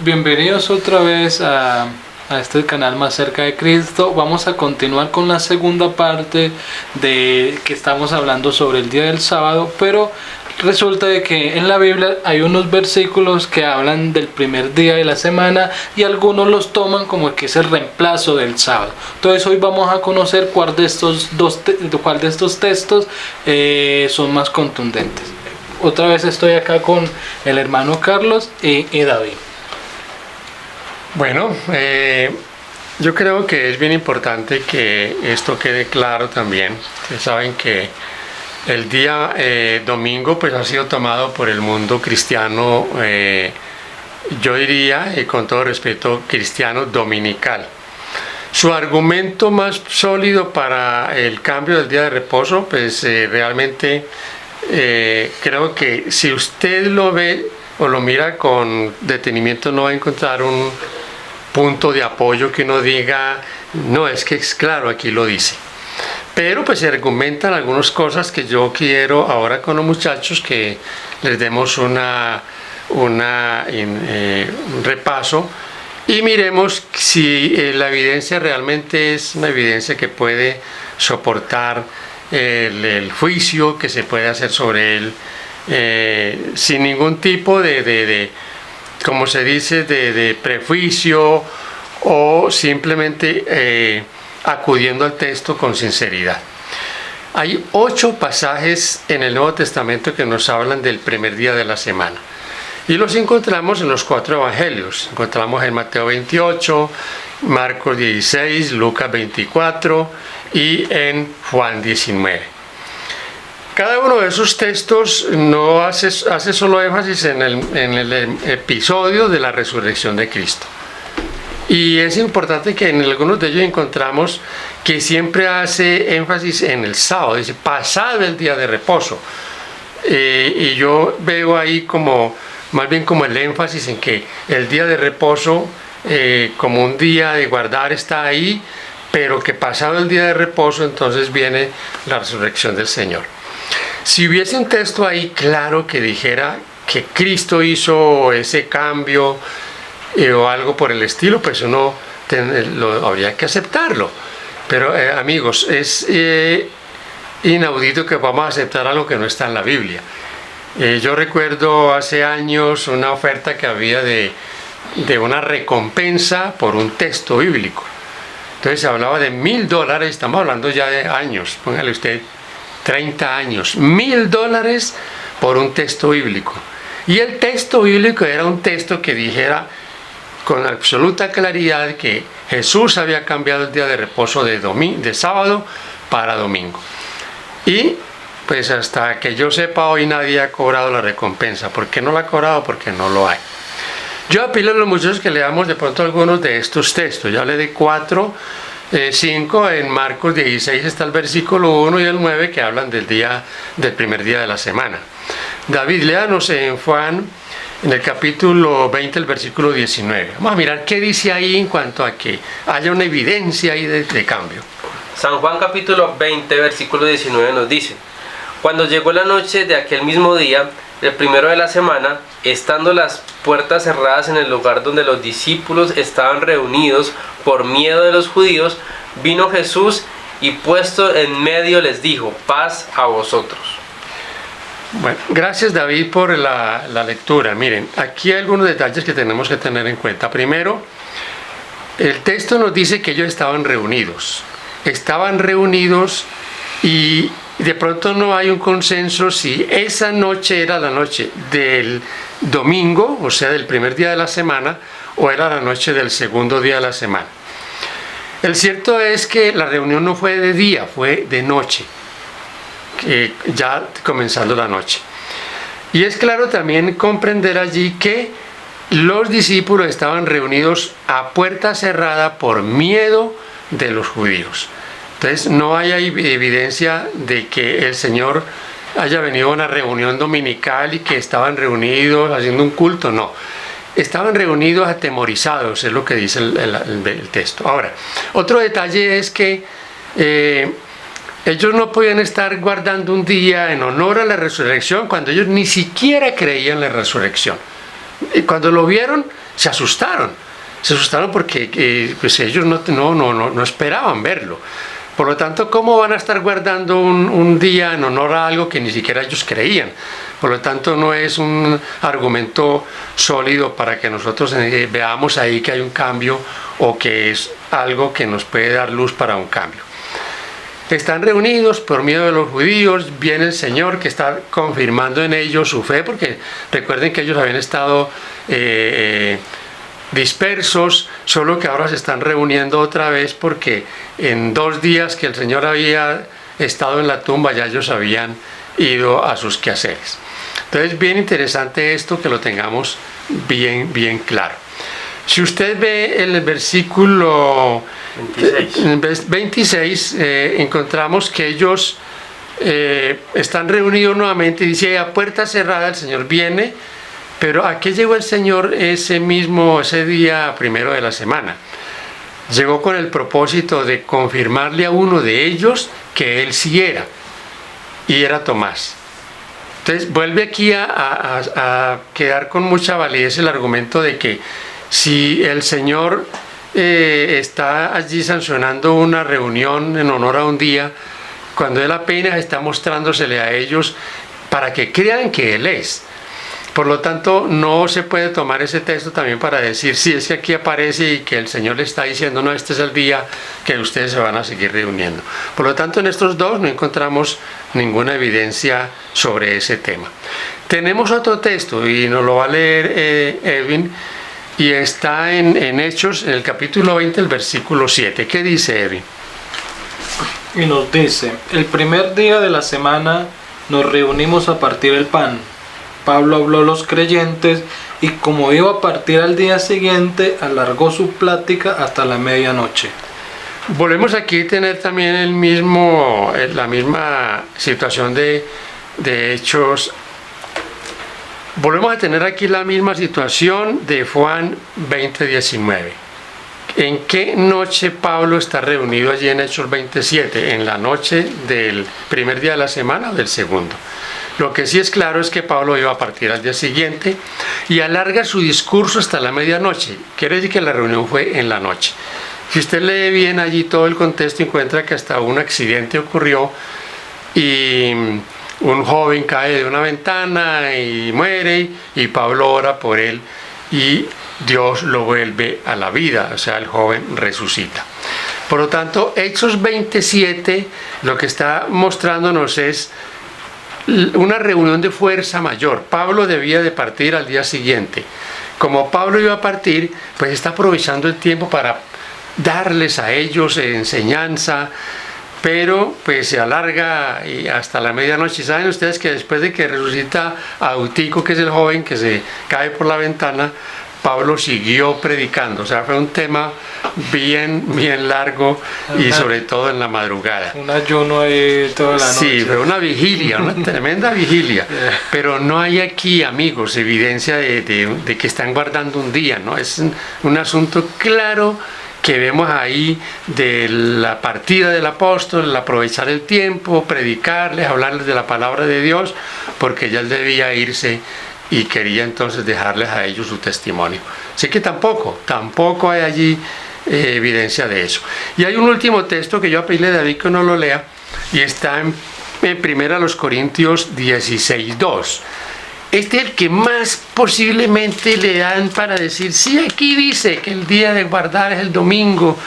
Bienvenidos otra vez a este canal Más Cerca de Cristo. Vamos a continuar con la segunda parte de que estamos hablando sobre el día del sábado, pero resulta de que en la Biblia hay unos versículos que hablan del primer día de la semana y algunos los toman como que es el reemplazo del sábado. Entonces hoy vamos a conocer cuál de estos textos son más contundentes. Otra vez estoy acá con el hermano Carlos y David. Bueno, yo creo que es bien importante que esto quede claro también. Ustedes saben que el día domingo pues ha sido tomado por el mundo cristiano, yo diría, con todo respeto, cristiano dominical. Su argumento más sólido para el cambio del día de reposo, pues realmente creo que si usted lo ve o lo mira con detenimiento no va a encontrar un punto de apoyo que uno diga, no, es que es claro, aquí lo dice. Pero pues se argumentan algunas cosas que yo quiero ahora con los muchachos que les demos un repaso y miremos si la evidencia realmente es una evidencia que puede soportar el juicio que se puede hacer sobre él sin ningún tipo como se dice, de prejuicio o simplemente acudiendo al texto con sinceridad. Hay 8 pasajes en el Nuevo Testamento que nos hablan del primer día de la semana y los encontramos en los 4 evangelios. Encontramos en Mateo 28, Marcos 16, Lucas 24 y en Juan 19. Cada uno de esos textos no hace solo énfasis en el episodio de la resurrección de Cristo. Y es importante que en algunos de ellos encontramos que siempre hace énfasis en el sábado, dice pasado el día de reposo. Y yo veo ahí más bien como el énfasis en que el día de reposo como un día de guardar está ahí, pero que pasado el día de reposo entonces viene la resurrección del Señor. Si hubiese un texto ahí claro que dijera que Cristo hizo ese cambio o algo por el estilo, pues uno habría que aceptarlo. Pero amigos, es inaudito que vamos a aceptar algo que no está en la Biblia. Yo recuerdo hace años una oferta que había de una recompensa por un texto bíblico. Entonces se hablaba de $1,000, estamos hablando ya de años, póngale usted 30 años, $1,000 por un texto bíblico. Y el texto bíblico era un texto que dijera con absoluta claridad que Jesús había cambiado el día de reposo de sábado para domingo. Y pues hasta que yo sepa hoy nadie ha cobrado la recompensa. ¿Por qué no la ha cobrado? Porque no lo hay. Yo apelo a los muchachos que leamos de pronto algunos de estos textos. Ya hablé de 5 en Marcos 16 está el versículo 1 y el 9 que hablan del primer día de la semana. David, léanos en Juan, en el capítulo 20, el versículo 19. Vamos a mirar qué dice ahí en cuanto a que haya una evidencia ahí de cambio. San Juan capítulo 20, versículo 19 nos dice: Cuando llegó la noche de aquel mismo día, el primero de la semana, estando las puertas cerradas en el lugar donde los discípulos estaban reunidos por miedo de los judíos, vino Jesús y puesto en medio les dijo: paz a vosotros. Bueno, gracias David por la lectura. Miren, aquí hay algunos detalles que tenemos que tener en cuenta. Primero, el texto nos dice que ellos estaban reunidos y de pronto no hay un consenso si esa noche era la noche del domingo, o sea, del primer día de la semana, o era la noche del segundo día de la semana. El cierto es que la reunión no fue de día, fue de noche, ya comenzando la noche. Y es claro también comprender allí que los discípulos estaban reunidos a puerta cerrada por miedo de los judíos. Entonces no hay evidencia de que el Señor haya venido a una reunión dominical y que estaban reunidos haciendo un culto, no. Estaban reunidos atemorizados, es lo que dice el texto. Ahora, otro detalle es que ellos no podían estar guardando un día en honor a la resurrección cuando ellos ni siquiera creían en la resurrección. Y cuando lo vieron, se asustaron. Se asustaron porque pues ellos no esperaban verlo. Por lo tanto, ¿cómo van a estar guardando un día en honor a algo que ni siquiera ellos creían? Por lo tanto, no es un argumento sólido para que nosotros veamos ahí que hay un cambio o que es algo que nos puede dar luz para un cambio. Están reunidos por miedo de los judíos, viene el Señor que está confirmando en ellos su fe, porque recuerden que ellos habían estado dispersos, solo que ahora se están reuniendo otra vez porque en 2 días que el Señor había estado en la tumba ya ellos habían ido a sus quehaceres. Entonces, bien interesante esto, que lo tengamos bien claro. Si usted ve el versículo 26 encontramos que ellos están reunidos nuevamente y dice: a puerta cerrada el Señor viene. Pero ¿a qué llegó el Señor ese día primero de la semana? Llegó con el propósito de confirmarle a uno de ellos que Él sí era, y era Tomás. Entonces vuelve aquí a quedar con mucha validez el argumento de que si el Señor está allí sancionando una reunión en honor a un día, cuando Él apenas está mostrándosele a ellos para que crean que Él es. Por lo tanto, no se puede tomar ese texto también para decir, sí, es que aquí aparece y que el Señor le está diciendo, no, este es el día que ustedes se van a seguir reuniendo. Por lo tanto, en estos dos no encontramos ninguna evidencia sobre ese tema. Tenemos otro texto y nos lo va a leer Edwin, y está en Hechos, en el capítulo 20, el versículo 7. ¿Qué dice Edwin? Y nos dice: el primer día de la semana nos reunimos a partir el pan. Pablo habló a los creyentes y como iba a partir al día siguiente, alargó su plática hasta la medianoche. Volvemos aquí a tener también la misma situación de Hechos. Volvemos a tener aquí la misma situación de Juan 20:19. ¿En qué noche Pablo está reunido allí en Hechos 27? ¿En la noche del primer día de la semana o del segundo? Lo que sí es claro es que Pablo iba a partir al día siguiente y alarga su discurso hasta la medianoche. Quiere decir que la reunión fue en la noche. Si usted lee bien allí todo el contexto, encuentra que hasta un accidente ocurrió y un joven cae de una ventana y muere, y Pablo ora por él y Dios lo vuelve a la vida, o sea, el joven resucita. Por lo tanto, Hechos 27 lo que está mostrándonos es una reunión de fuerza mayor. Pablo debía de partir al día siguiente. Como Pablo iba a partir, pues está aprovechando el tiempo para darles a ellos enseñanza, pero pues se alarga hasta la medianoche. ¿Saben ustedes que después de que resucita a Eutico, que es el joven que se cae por la ventana, Pablo siguió predicando? O sea, fue un tema bien largo y sobre todo en la madrugada. Un ayuno ahí toda la noche. Sí, fue una vigilia, una tremenda vigilia. Pero no hay aquí, amigos, evidencia de que están guardando un día, ¿no? Es un asunto claro que vemos ahí de la partida del apóstol, el aprovechar el tiempo, predicarles, hablarles de la palabra de Dios, porque ya él debía irse y quería entonces dejarles a ellos su testimonio. Así que tampoco hay allí evidencia de eso. Y hay un último texto que yo a pedirle a David que no lo lea, y está en 1 Corintios 16:2. Este es el que más posiblemente le dan para decir, sí, aquí dice que el día de guardar es el domingo,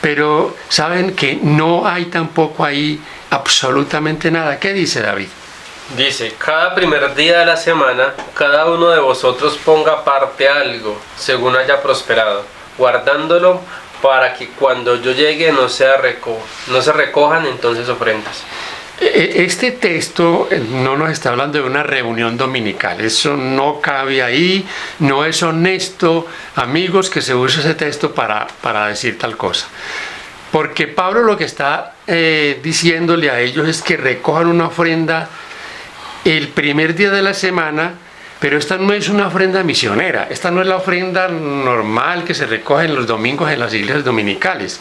pero saben que no hay tampoco ahí absolutamente nada. ¿Qué dice David? Dice: cada primer día de la semana, cada uno de vosotros ponga aparte algo, según haya prosperado, guardándolo para que cuando yo llegue no se recojan entonces ofrendas. Este texto no nos está hablando de una reunión dominical. Eso no cabe ahí. No es honesto, amigos, que se use ese texto para decir tal cosa. Porque Pablo lo que está diciéndole a ellos es que recojan una ofrenda el primer día de la semana, pero esta no es una ofrenda misionera. Esta no es la ofrenda normal que se recoge en los domingos en las iglesias dominicales.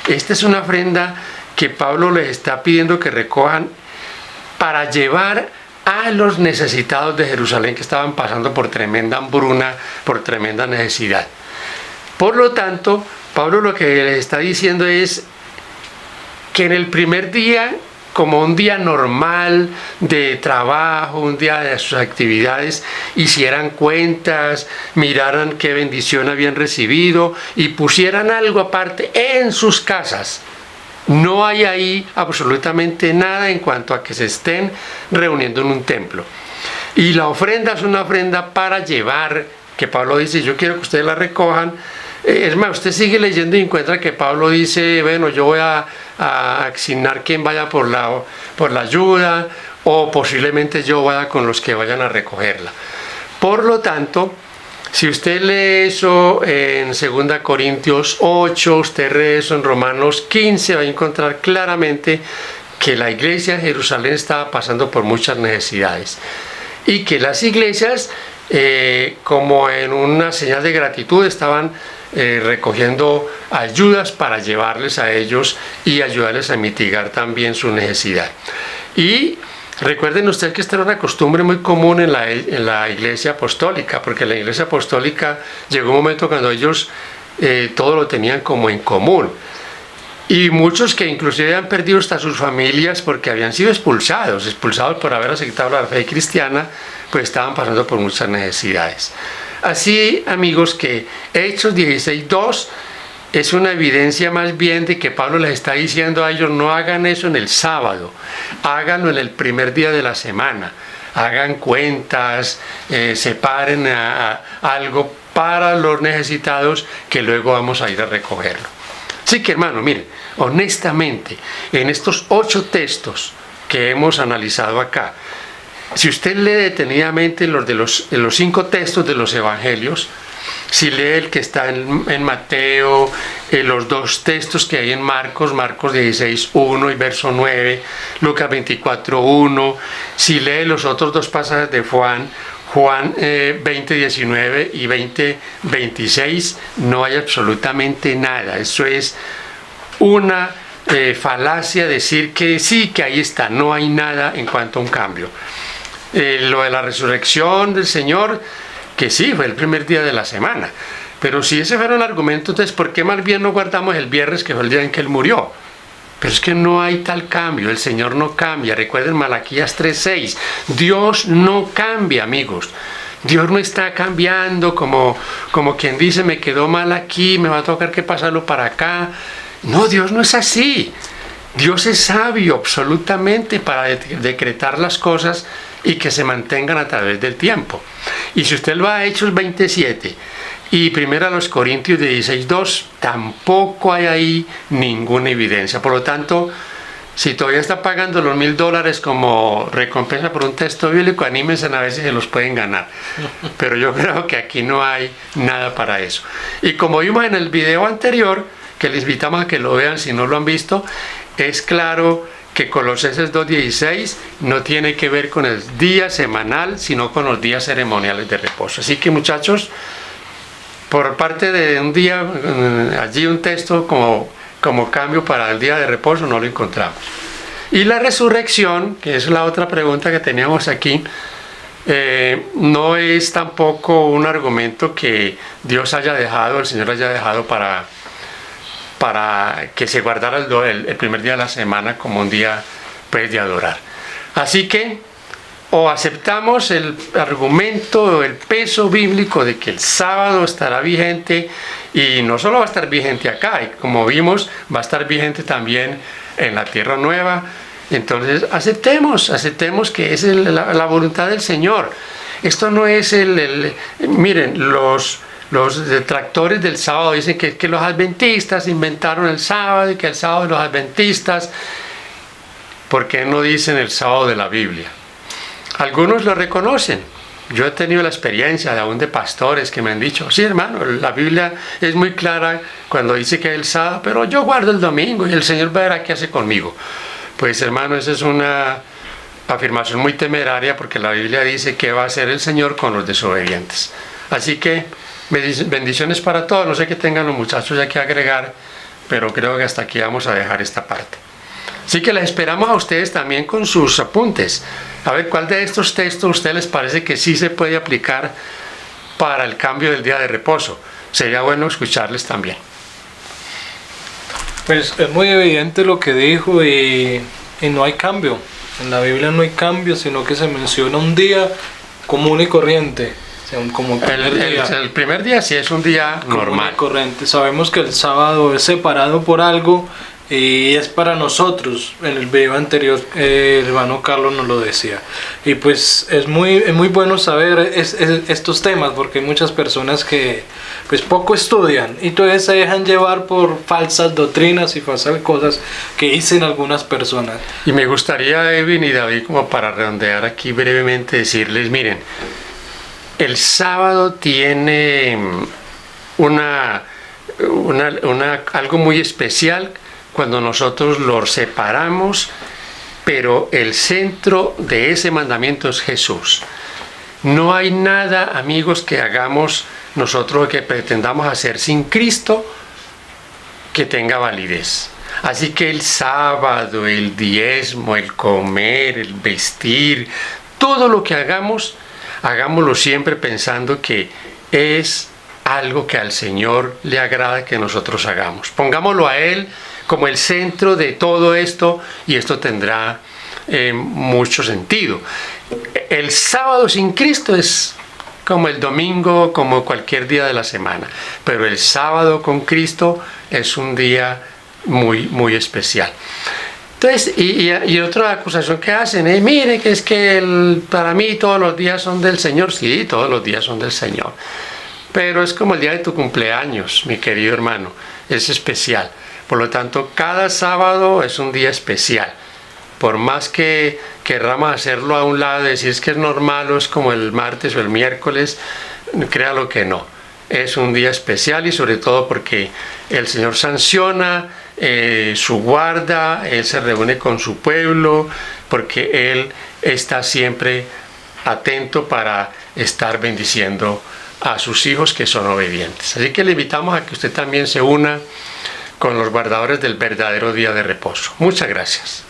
Esta es una ofrenda que Pablo les está pidiendo que recojan para llevar a los necesitados de Jerusalén que estaban pasando por tremenda hambruna, por tremenda necesidad. Por lo tanto, Pablo lo que les está diciendo es que en el primer día, como un día normal de trabajo, un día de sus actividades, hicieran cuentas, miraran qué bendición habían recibido y pusieran algo aparte en sus casas. No hay ahí absolutamente nada en cuanto a que se estén reuniendo en un templo. Y la ofrenda es una ofrenda para llevar, que Pablo dice, yo quiero que ustedes la recojan. Es más, usted sigue leyendo y encuentra que Pablo dice, bueno, yo voy a asignar quien vaya por la ayuda, o posiblemente yo vaya con los que vayan a recogerla. Por lo tanto, si usted lee eso en 2 Corintios 8, usted lee eso en Romanos 15, va a encontrar claramente que la iglesia de Jerusalén estaba pasando por muchas necesidades y que las iglesias, como en una señal de gratitud, estaban recogiendo ayudas para llevarles a ellos y ayudarles a mitigar también su necesidad. Y recuerden ustedes que esta era una costumbre muy común en la iglesia apostólica, porque la iglesia apostólica llegó un momento cuando ellos todo lo tenían como en común. Y muchos que inclusive han perdido hasta sus familias porque habían sido expulsados por haber aceptado la fe cristiana, pues estaban pasando por muchas necesidades. Así, amigos, que Hechos 16:2 es una evidencia más bien de que Pablo les está diciendo a ellos, no hagan eso en el sábado, háganlo en el primer día de la semana, hagan cuentas, separen algo para los necesitados que luego vamos a ir a recogerlo. Así que, hermano, miren, honestamente, en estos 8 textos que hemos analizado acá, si usted lee detenidamente los 5 textos de los evangelios, si lee el que está en Mateo, los 2 textos que hay en Marcos 16:1 y verso 9, Lucas 24:1, si lee los otros 2 pasajes de Juan 20:19 y 20:26, no hay absolutamente nada. Eso es una falacia decir que sí, que ahí está, no hay nada en cuanto a un cambio. Lo de la resurrección del Señor, que sí, fue el primer día de la semana, pero si ese fuera un argumento, entonces ¿por qué más bien no guardamos el viernes, que fue el día en que Él murió? Pero es que no hay tal cambio, el Señor no cambia. Recuerden Malaquías 3:6, Dios no cambia, amigos. Dios no está cambiando como quien dice, me quedó mal aquí, me va a tocar que pasarlo para acá. No, Dios no es así. Dios es sabio absolutamente para decretar las cosas y que se mantengan a través del tiempo. Y si usted lo ha hecho, Hechos 27 y 1 Corintios 16:2, tampoco hay ahí ninguna evidencia. Por lo tanto, si todavía está pagando los $1,000 como recompensa por un texto bíblico, anímense, a ver si se los pueden ganar. Pero yo creo que aquí no hay nada para eso. Y como vimos en el video anterior, que les invitamos a que lo vean si no lo han visto, es claro que Colosenses 2:16 no tiene que ver con el día semanal, sino con los días ceremoniales de reposo. Así que, muchachos, por parte de un día, allí un texto como cambio para el día de reposo no lo encontramos. Y la resurrección, que es la otra pregunta que teníamos aquí, no es tampoco un argumento que Dios haya dejado, el Señor haya dejado para que se guardara el primer día de la semana como un día, pues, de adorar. Así que o aceptamos el argumento, el peso bíblico de que el sábado estará vigente, y no solo va a estar vigente acá, y como vimos, va a estar vigente también en la tierra nueva. Entonces aceptemos que es la voluntad del Señor. Esto no es miren, los detractores del sábado dicen que los adventistas inventaron el sábado y que el sábado de los adventistas. ¿Por qué no dicen el sábado de la Biblia? Algunos lo reconocen. Yo he tenido la experiencia aún de pastores que me han dicho, sí, hermano, la Biblia es muy clara cuando dice que es el sábado, pero yo guardo el domingo y el Señor verá qué hace conmigo. Pues, hermano, esa es una afirmación muy temeraria, porque la Biblia dice que va a hacer el Señor con los desobedientes. Así que bendiciones para todos. No sé qué tengan los muchachos ya que agregar, pero creo que hasta aquí vamos a dejar esta parte. Así que les esperamos a ustedes también con sus apuntes. A ver cuál de estos textos a ustedes les parece que sí se puede aplicar para el cambio del día de reposo. Sería bueno escucharles también. Pues es muy evidente lo que dijo y no hay cambio. En la Biblia no hay cambio, sino que se menciona un día común y corriente. O sea, como El primer día sí es un día normal. Corriente. Sabemos que el sábado es separado por algo y es para nosotros. En el video anterior el hermano Carlos nos lo decía. Y pues es muy bueno saber estos temas, porque hay muchas personas que pues poco estudian y entonces se dejan llevar por falsas doctrinas y falsas cosas que dicen algunas personas. Y me gustaría, Edwin y David, como para redondear aquí brevemente, decirles, miren, el sábado tiene algo muy especial cuando nosotros lo separamos, pero el centro de ese mandamiento es Jesús. No hay nada, amigos, que hagamos nosotros, que pretendamos hacer sin Cristo, que tenga validez. Así que el sábado, el diezmo, el comer, el vestir, todo lo que hagamos, hagámoslo siempre pensando que es algo que al Señor le agrada que nosotros hagamos. Pongámoslo a Él como el centro de todo esto y esto tendrá mucho sentido. El sábado sin Cristo es como el domingo, como cualquier día de la semana, pero el sábado con Cristo es un día muy especial. Entonces, y otra acusación que hacen es, mire, que es que para mí todos los días son del Señor. Sí, todos los días son del Señor, pero es como el día de tu cumpleaños, mi querido hermano, es especial. Por lo tanto, cada sábado es un día especial. Por más que querramos hacerlo a un lado, decir es que es normal o es como el martes o el miércoles, créalo que no. Es un día especial y sobre todo porque el Señor sanciona su guarda, Él se reúne con su pueblo, porque Él está siempre atento para estar bendiciendo a sus hijos que son obedientes. Así que le invitamos a que usted también se una con los guardadores del verdadero día de reposo. Muchas gracias.